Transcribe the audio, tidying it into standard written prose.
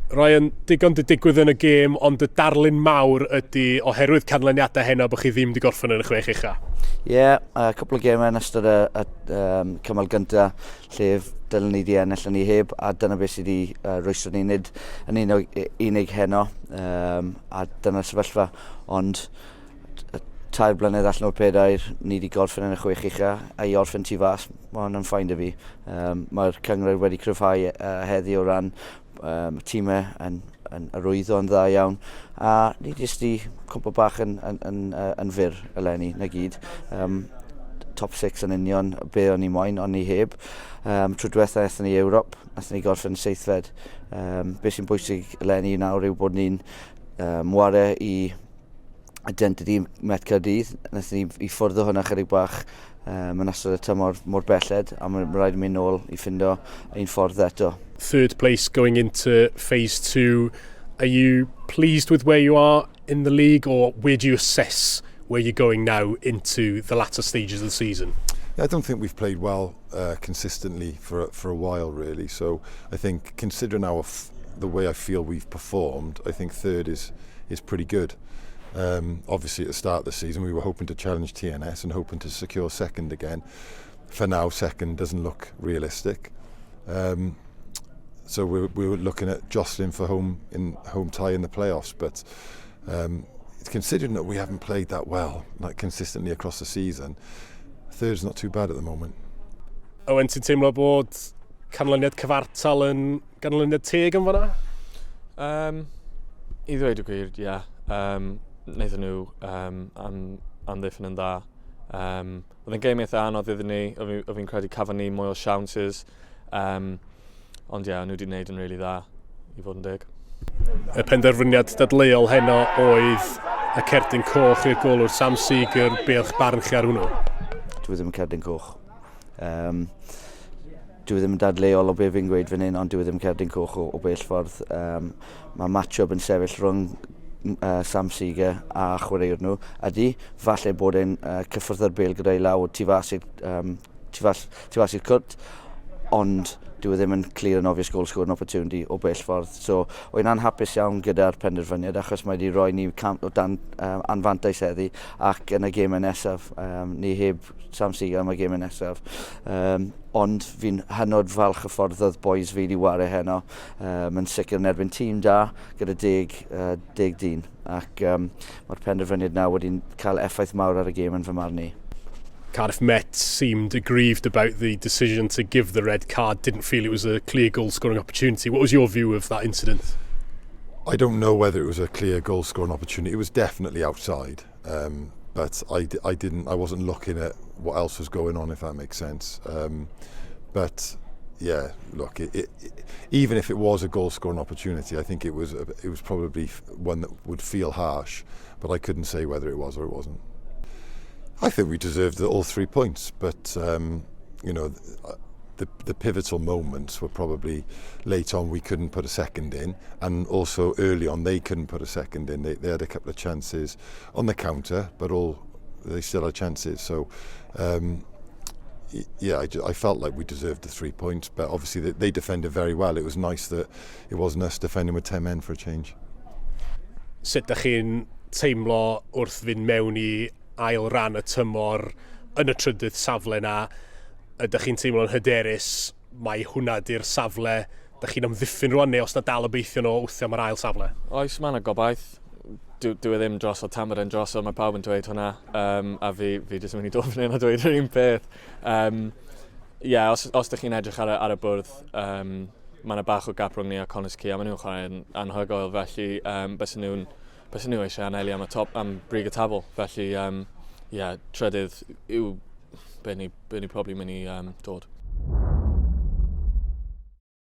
Ryan, digon di digwydd yn y gêm, ond y darlun mawr ydy oherwydd canlyniadau heno bod chi ddim wedi gorffen yn y chwech ucha. A cwpl o gemau yn ystod y cymal gyntaf lle dylen ni di ennill yn ni heb, a dyna beth sydd wedi rwystro ni nid yn unig heno, a dyna sefyllfa, ond 2 blynedd allan o'r pedair, ni wedi gorffen yn y chwech ucha a i orffen tu fas, mae hwnna'n ffain da fi. Mae'r cyngor wedi cryfhau heddi o ran tîmau yn arwyddo yn dda iawn, a ni jyst i cwmpo bach yn fyr eleni na gyd. Top 6 yn union be o'n i moyn, ond ni heb. Trwy diwethaf eithon ni Ewrop, eithon ni gorffen seithfed. Be sy'n bwysig eleni nawr yw bod ni'n mware i identity met Caerdydd. Eithon ni i ffwrdd o hwnna chydig bach yn ystod y tymor mor belled, a mae'n rhaid i mi nôl i ffindo ein ffordd eto. Third place going into phase 2. Are you pleased with where you are in the league, or where do you assess where you're going now into the latter stages of the season? I don't think we've played well consistently for a while, really. So I think, considering the way I feel we've performed, I think third is pretty good. Obviously, at the start of the season, we were hoping to challenge TNS and hoping to secure second again. For now, second doesn't look realistic. So we were looking at jostling for home tie in the playoffs, but considering that we haven't played that well, like consistently across the season, third's not too bad at the moment. Owen, ti'n teimlo bod canlyniad cyfartal yn ganlyniad teg yn fan'na? I ddweud y gwir, ie. Wnaethon nhw amddiffyn yn dda. Oedd yn gêm eitha anodd iddyn ni, oedd fi'n credu cafon ni mwy o siawnsys. Ond ie, nhw wedi gwneud yn rili dda, i fod yn deg. Y penderfyniad dadleuol heno oedd y cerdyn coch i'r golwr Sam Seeger. Be o'ch barn chi ar hwnnw? Dwi ddim yn cerdyn coch. Dwi ddim yn dadleuol o be fi'n gweud fan hyn, ond dwi ddim yn cerdyn coch o bell ffordd. Mae match-up yn sefyll rhwng Sam Seeger a chwaraewr nhw. Ydy, falle bod e'n cyffwrdd ar bel gyda'i law tu fas i'r cwrt, ond dwi ddim yn clear an obvious goal scoring opportunity o bell ffordd. So, wy'n anhapus iawn gyda'r penderfyniad, achos mae wedi rhoi ni o dan anfantais heddi, ac yn y gemau nesaf, ni heb Sam Seeger am y gemau nesaf. Ond fi'n hynod falch y ffordd oedd boys fi wedi ware heno. Yn sicr yn erbyn tîm da, gyda 10 dyn. Ac mae'r penderfyniad na wedi'n cael effaith mawr ar y gêm yn fy marn ni. Cardiff Met seemed aggrieved about the decision to give the red card, didn't feel it was a clear goal-scoring opportunity. What was your view of that incident? I don't know whether it was a clear goal-scoring opportunity. It was definitely outside, but I wasn't looking at what else was going on, if that makes sense. But yeah, look, even if it was a goal-scoring opportunity, I think it was probably one that would feel harsh, but I couldn't say whether it was or it wasn't. I think we deserved all 3 points, but you know, the pivotal moments were probably late on. We couldn't put a second in, and also early on they couldn't put a second in. They had a couple of chances on the counter, but they still had chances. So yeah, I felt like we deserved the 3 points, but obviously they defended very well. It was nice that it wasn't us defending with 10 men for a change. Sut ydych chi'n teimlo wrth fynd mewn i ail ran y tymor yn y trydydd safle na? Ydych chi'n teimlo'n hyderus mai hwnna di'r safle? Ydych chi'n amddiffyn rwan, neu os na dal y beithio nhw wthio am yr ail safle? Oes, mae'n gobaith. Dwi ddim dros o tamar yn dros o, mae pawb yn dweud hwnna, a fi jyst yn mynd i dod fan hyn a dweud yr un peth. Os ydych chi'n edrych ar y bwrdd, mae yna bach o gap rhwng ni a Conisci, a maen nhw'n chwarae'n anhygoel, felly bys nhw eisiau anelu am brig y tabl. Felly, trydydd yw be ni probably mynd i dod.